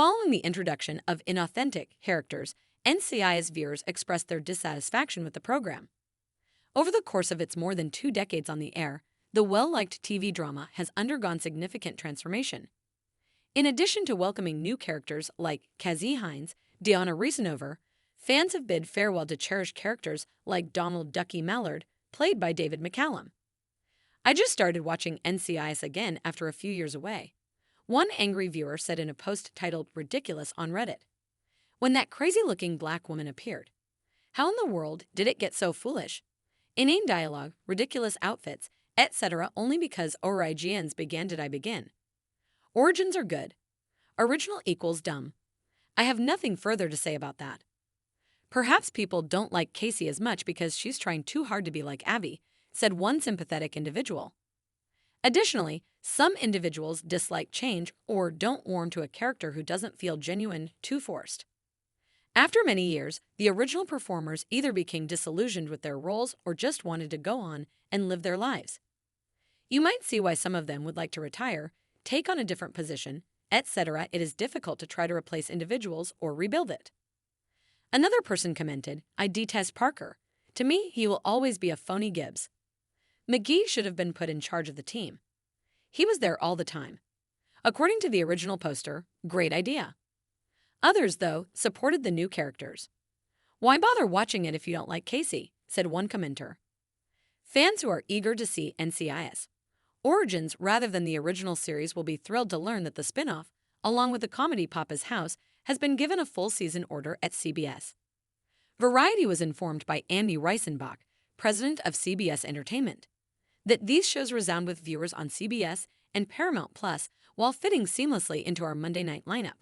Following the introduction of inauthentic characters, NCIS viewers expressed their dissatisfaction with the program. Over the course of its more than 2 decades on the air, the well-liked TV drama has undergone significant transformation. In addition to welcoming new characters like Kazi Hines, Deanna Reasonover, fans have bid farewell to cherished characters like Donald Ducky Mallard, played by David McCallum. I just started watching NCIS again after a few years away. One angry viewer said in a post titled Ridiculous on Reddit, "When that crazy-looking black woman appeared, how in the world did it get so foolish? Inane dialogue, ridiculous outfits, etc. only because origins began did I begin. Origins are good. Original equals dumb. I have nothing further to say about that. Perhaps people don't like Casey as much because she's trying too hard to be like Abby," said one sympathetic individual. Additionally, some individuals dislike change or don't warm to a character who doesn't feel genuine, too forced. After many years, the original performers either became disillusioned with their roles or just wanted to go on and live their lives. You might see why some of them would like to retire, take on a different position, etc. It is difficult to try to replace individuals or rebuild it. Another person commented, "I detest Parker. To me, he will always be a phony Gibbs. McGee should have been put in charge of the team. He was there all the time." According to the original poster, great idea. Others, though, supported the new characters. "Why bother watching it if you don't like Casey?" said one commenter. Fans who are eager to see NCIS Origins rather than the original series will be thrilled to learn that the spin-off, along with the comedy Papa's House, has been given a full season order at CBS. Variety was informed by Andy Reisenbach, president of CBS Entertainment, that these shows resound with viewers on CBS and Paramount Plus while fitting seamlessly into our Monday night lineup.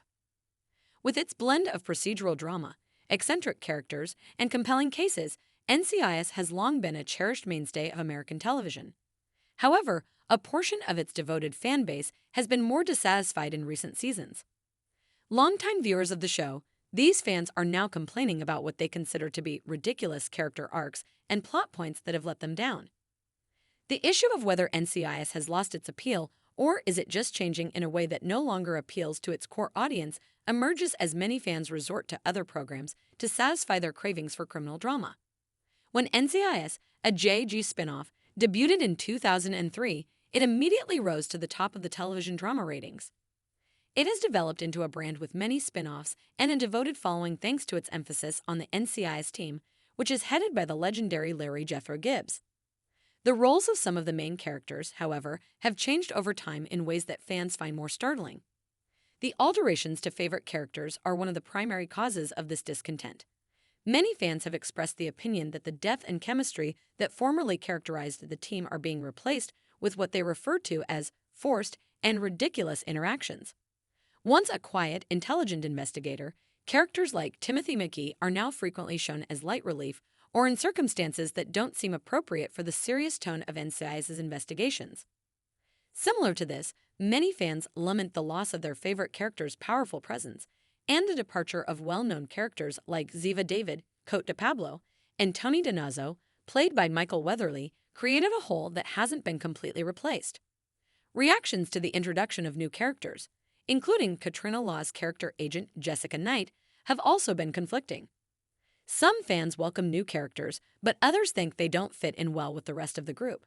With its blend of procedural drama, eccentric characters, and compelling cases, NCIS has long been a cherished mainstay of American television. However, a portion of its devoted fan base has been more dissatisfied in recent seasons. Longtime viewers of the show, these fans are now complaining about what they consider to be ridiculous character arcs and plot points that have let them down. The issue of whether NCIS has lost its appeal or is it just changing in a way that no longer appeals to its core audience emerges as many fans resort to other programs to satisfy their cravings for criminal drama. When NCIS, a JG spinoff, debuted in 2003, it immediately rose to the top of the television drama ratings. It has developed into a brand with many spin-offs and a devoted following thanks to its emphasis on the NCIS team, which is headed by the legendary Larry Jethro Gibbs. The roles of some of the main characters, however, have changed over time in ways that fans find more startling. The alterations to favorite characters are one of the primary causes of this discontent. Many fans have expressed the opinion that the depth and chemistry that formerly characterized the team are being replaced with what they refer to as forced and ridiculous interactions. Once a quiet, intelligent investigator, characters like Timothy McGee are now frequently shown as light relief or in circumstances that don't seem appropriate for the serious tone of NCIS's investigations. Similar to this, many fans lament the loss of their favorite character's powerful presence and the departure of well-known characters like Ziva David, Cote de Pablo, and Tony DiNazzo, played by Michael Weatherly, created a hole that hasn't been completely replaced. Reactions to the introduction of new characters, including Katrina Law's character agent Jessica Knight, have also been conflicting. Some fans welcome new characters, but others think they don't fit in well with the rest of the group.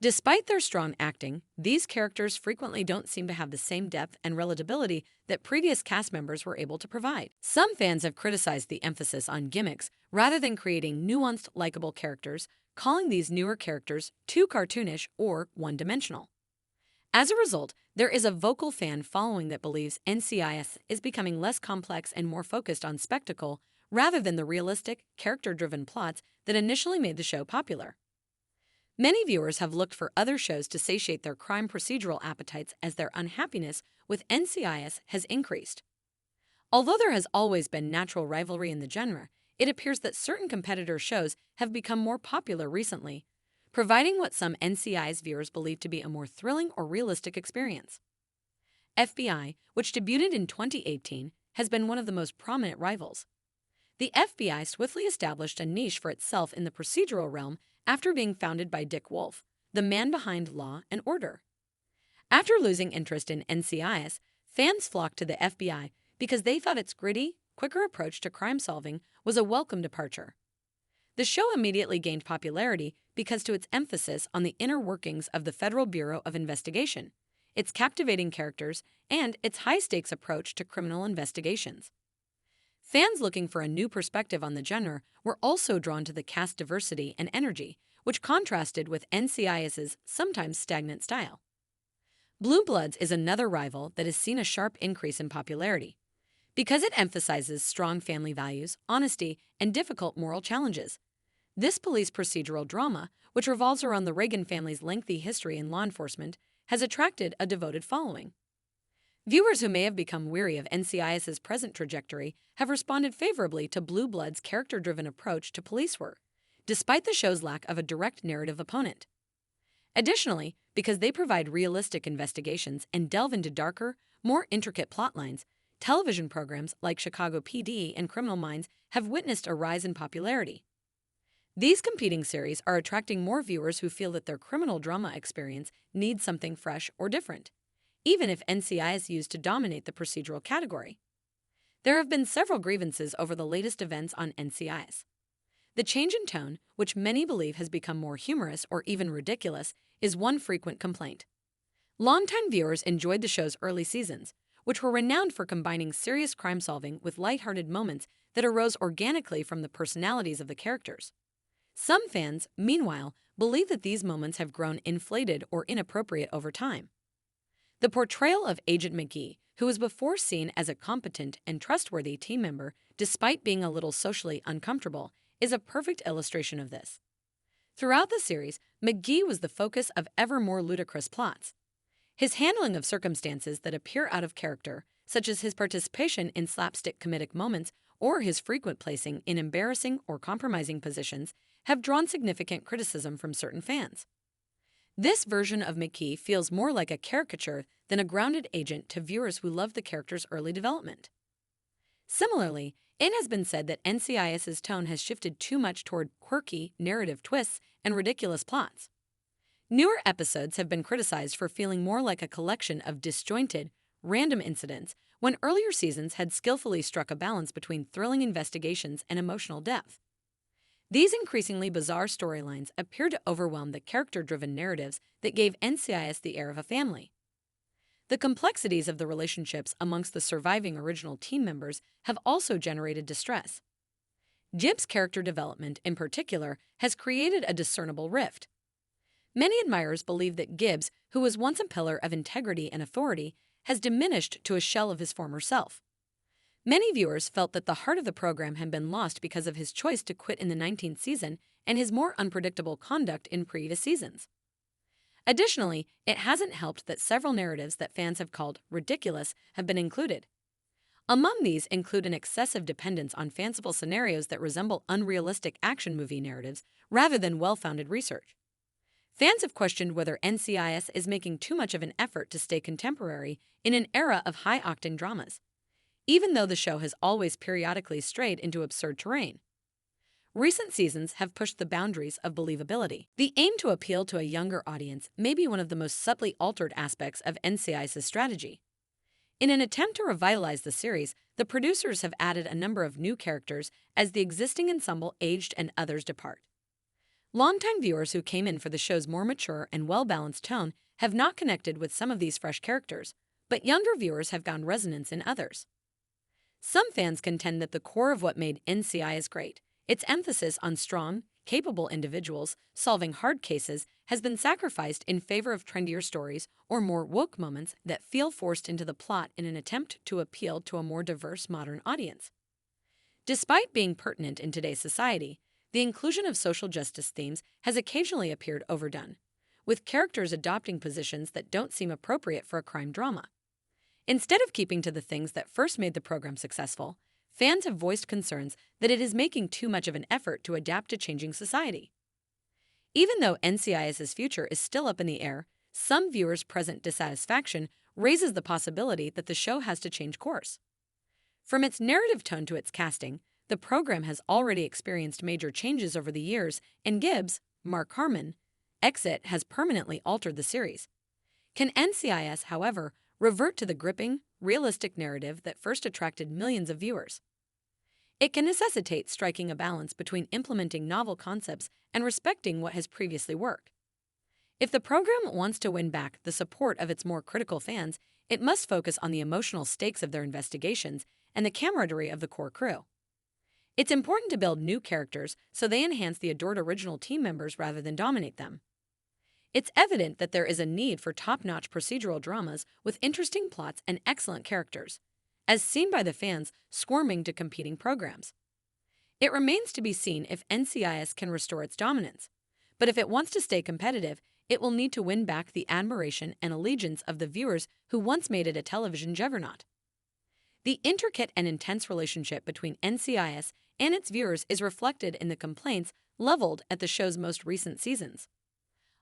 Despite their strong acting, these characters frequently don't seem to have the same depth and relatability that previous cast members were able to provide. Some fans have criticized the emphasis on gimmicks rather than creating nuanced, likable characters, calling these newer characters too cartoonish or one-dimensional. As a result, there is a vocal fan following that believes NCIS is becoming less complex and more focused on spectacle rather than the realistic, character-driven plots that initially made the show popular. Many viewers have looked for other shows to satiate their crime procedural appetites as their unhappiness with NCIS has increased. Although there has always been natural rivalry in the genre, it appears that certain competitor shows have become more popular recently, providing what some NCIS viewers believe to be a more thrilling or realistic experience. FBI, which debuted in 2018, has been one of the most prominent rivals. The FBI swiftly established a niche for itself in the procedural realm after being founded by Dick Wolf, the man behind Law and Order. After losing interest in NCIS, Fans flocked to the FBI because they thought its gritty, quicker approach to crime solving was a welcome departure. The show immediately gained popularity because to its emphasis on the inner workings of the Federal Bureau of Investigation, its captivating characters, and its high-stakes approach to criminal investigations. Fans looking for a new perspective on the genre were also drawn to the cast diversity and energy, which contrasted with NCIS's sometimes stagnant style. Blue Bloods is another rival that has seen a sharp increase in popularity. Because it emphasizes strong family values, honesty, and difficult moral challenges. This police procedural drama, which revolves around the Reagan family's lengthy history in law enforcement, has attracted a devoted following. Viewers who may have become weary of NCIS's present trajectory have responded favorably to Blue Blood's character-driven approach to police work, despite the show's lack of a direct narrative opponent. Additionally, because they provide realistic investigations and delve into darker, more intricate plotlines, television programs like Chicago PD and Criminal Minds have witnessed a rise in popularity. These competing series are attracting more viewers who feel that their criminal drama experience needs something fresh or different, even if NCIS used to dominate the procedural category. There have been several grievances over the latest events on NCIS. The change in tone, which many believe has become more humorous or even ridiculous, is one frequent complaint. Longtime viewers enjoyed the show's early seasons, which were renowned for combining serious crime solving with lighthearted moments that arose organically from the personalities of the characters. Some fans, meanwhile, believe that these moments have grown inflated or inappropriate over time. The portrayal of Agent McGee, who was before seen as a competent and trustworthy team member despite being a little socially uncomfortable, is a perfect illustration of this. Throughout the series, McGee was the focus of ever more ludicrous plots. His handling of circumstances that appear out of character, such as his participation in slapstick comedic moments or his frequent placing in embarrassing or compromising positions, have drawn significant criticism from certain fans. This version of McGee feels more like a caricature than a grounded agent to viewers who love the character's early development. Similarly, it has been said that NCIS's tone has shifted too much toward quirky narrative twists and ridiculous plots. Newer episodes have been criticized for feeling more like a collection of disjointed, random incidents when earlier seasons had skillfully struck a balance between thrilling investigations and emotional depth. These increasingly bizarre storylines appear to overwhelm the character-driven narratives that gave NCIS the air of a family. The complexities of the relationships amongst the surviving original team members have also generated distress. Jib's character development, in particular, has created a discernible rift. Many admirers believe that Gibbs, who was once a pillar of integrity and authority, has diminished to a shell of his former self. Many viewers felt that the heart of the program had been lost because of his choice to quit in the 19th season and his more unpredictable conduct in previous seasons. Additionally, it hasn't helped that several narratives that fans have called ridiculous have been included. Among these include an excessive dependence on fanciful scenarios that resemble unrealistic action movie narratives rather than well-founded research. Fans have questioned whether NCIS is making too much of an effort to stay contemporary in an era of high-octane dramas, even though the show has always periodically strayed into absurd terrain. Recent seasons have pushed the boundaries of believability. The aim to appeal to a younger audience may be one of the most subtly altered aspects of NCIS's strategy. In an attempt to revitalize the series, the producers have added a number of new characters as the existing ensemble aged and others depart. Longtime viewers who came in for the show's more mature and well-balanced tone have not connected with some of these fresh characters, but younger viewers have found resonance in others. Some fans contend that the core of what made NCIS great, its emphasis on strong, capable individuals solving hard cases, has been sacrificed in favor of trendier stories or more woke moments that feel forced into the plot in an attempt to appeal to a more diverse modern audience. Despite being pertinent in today's society, the inclusion of social justice themes has occasionally appeared overdone, with characters adopting positions that don't seem appropriate for a crime drama. Instead of keeping to the things that first made the program successful, fans have voiced concerns that it is making too much of an effort to adapt to changing society. Even though NCIS's future is still up in the air, some viewers' present dissatisfaction raises the possibility that the show has to change course. From its narrative tone to its casting, the program has already experienced major changes over the years, and Gibbs, Mark Harmon, exit has permanently altered the series. Can NCIS, however, revert to the gripping, realistic narrative that first attracted millions of viewers. It can necessitate striking a balance between implementing novel concepts and respecting what has previously worked. If the program wants to win back the support of its more critical fans, it must focus on the emotional stakes of their investigations and the camaraderie of the core crew. It's important to build new characters so they enhance the adored original team members rather than dominate them. It's evident that there is a need for top-notch procedural dramas with interesting plots and excellent characters, as seen by the fans squirming to competing programs. It remains to be seen if NCIS can restore its dominance, but if it wants to stay competitive, it will need to win back the admiration and allegiance of the viewers who once made it a television juggernaut. The intricate and intense relationship between NCIS and its viewers is reflected in the complaints leveled at the show's most recent seasons.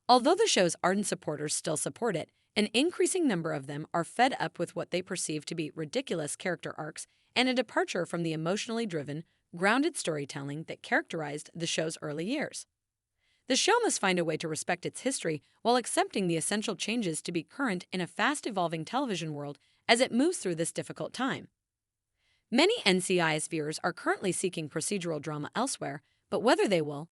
Although the show's ardent supporters still support it, an increasing number of them are fed up with what they perceive to be ridiculous character arcs and a departure from the emotionally driven, grounded storytelling that characterized the show's early years. The show must find a way to respect its history while accepting the essential changes to be current in a fast-evolving television world as it moves through this difficult time. Many NCIS viewers are currently seeking procedural drama elsewhere, but whether they will,